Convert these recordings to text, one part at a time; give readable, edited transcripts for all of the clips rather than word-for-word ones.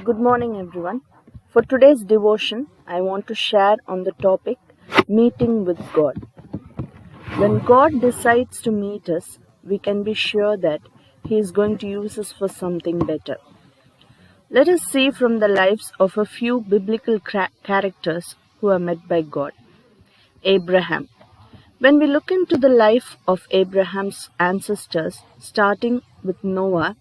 Good morning, everyone. For today's devotion, I want to share on the topic meeting with God. When God decides to meet us, we can be sure that He is going to use us for something better. Let us see from the lives of a few biblical characters who are met by God. Abraham. When we look into the life of Abraham's ancestors, starting with Noah,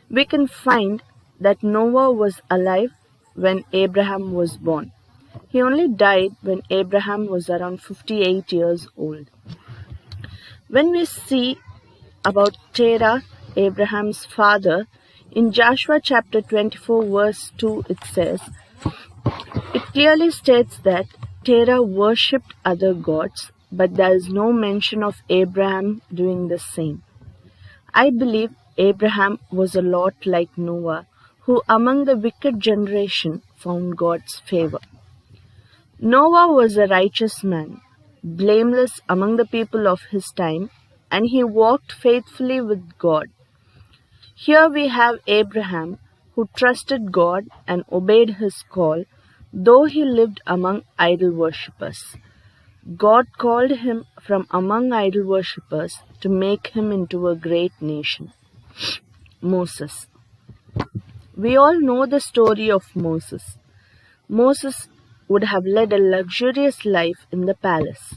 we can find that Noah was alive when Abraham was born. He only died when Abraham was around 58 years old. When we see about Terah, Abraham's father, in Joshua chapter 24 verse 2 it says, it clearly states that Terah worshipped other gods, but there is no mention of Abraham doing the same. I believe Abraham was a lot like Noah, who among the wicked generation found God's favor. Noah was a righteous man, blameless among the people of his time, and he walked faithfully with God. Here we have Abraham, who trusted God and obeyed his call, though he lived among idol worshippers. God called him from among idol worshippers to make him into a great nation. Moses. We all know the story of Moses. Moses would have led a luxurious life in the palace.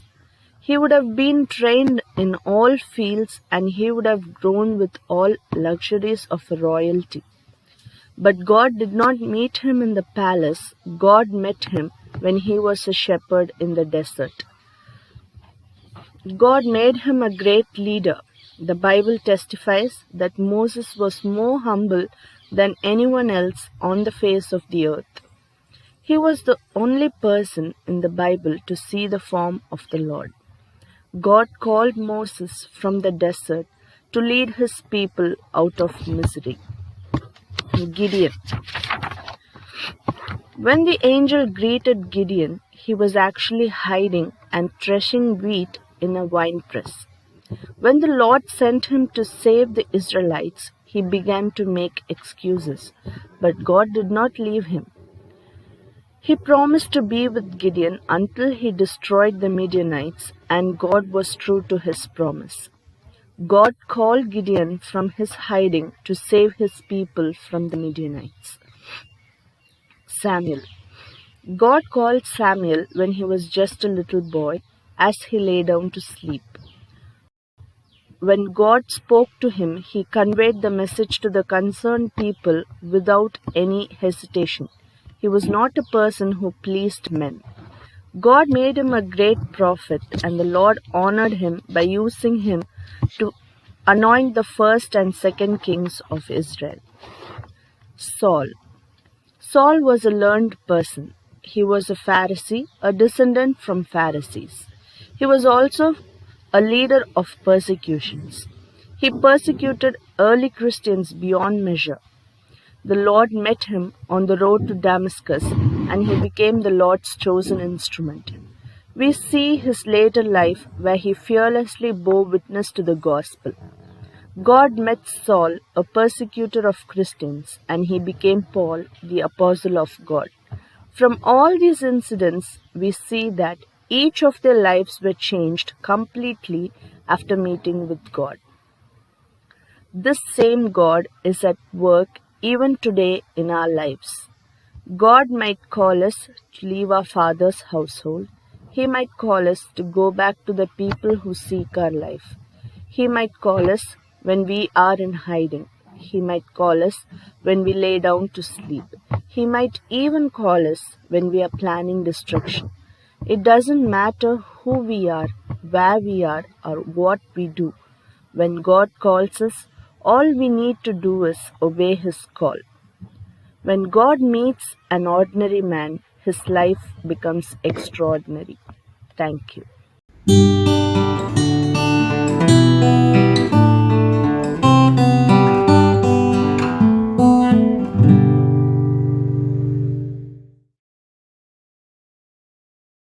He would have been trained in all fields and he would have grown with all luxuries of royalty. But God did not meet him in the palace. God met him when he was a shepherd in the desert. God made him a great leader. The Bible testifies that Moses was more humble than anyone else on the face of the earth. He was the only person in the Bible to see the form of the Lord. God called Moses from the desert to lead his people out of misery. Gideon. When the angel greeted Gideon, he was actually hiding and threshing wheat in a winepress. When the Lord sent him to save the Israelites, he began to make excuses, but God did not leave him. He promised to be with Gideon until he destroyed the Midianites, and God was true to his promise. God called Gideon from his hiding to save his people from the Midianites. Samuel. God called Samuel when he was just a little boy as he lay down to sleep. When God spoke to him, he conveyed the message to the concerned people without any hesitation. He was not a person who pleased men. God made him a great prophet, and the Lord honored him by using him to anoint the first and second kings of Israel. Saul. Saul was a learned person. He was a Pharisee, a descendant from Pharisees. He was also a leader of persecutions. He persecuted early Christians beyond measure. The Lord met him on the road to Damascus, and he became the Lord's chosen instrument. We see his later life where he fearlessly bore witness to the gospel. God met Saul, a persecutor of Christians, and he became Paul, the apostle of God. From all these incidents, we see that each of their lives were changed completely after meeting with God. This same God is at work even today in our lives. God might call us to leave our Father's household. He might call us to go back to the people who seek our life. He might call us when we are in hiding. He might call us when we lay down to sleep. He might even call us when we are planning destruction. It doesn't matter who we are, where we are, or what we do. When God calls us, all we need to do is obey His call. When God meets an ordinary man, his life becomes extraordinary. Thank you.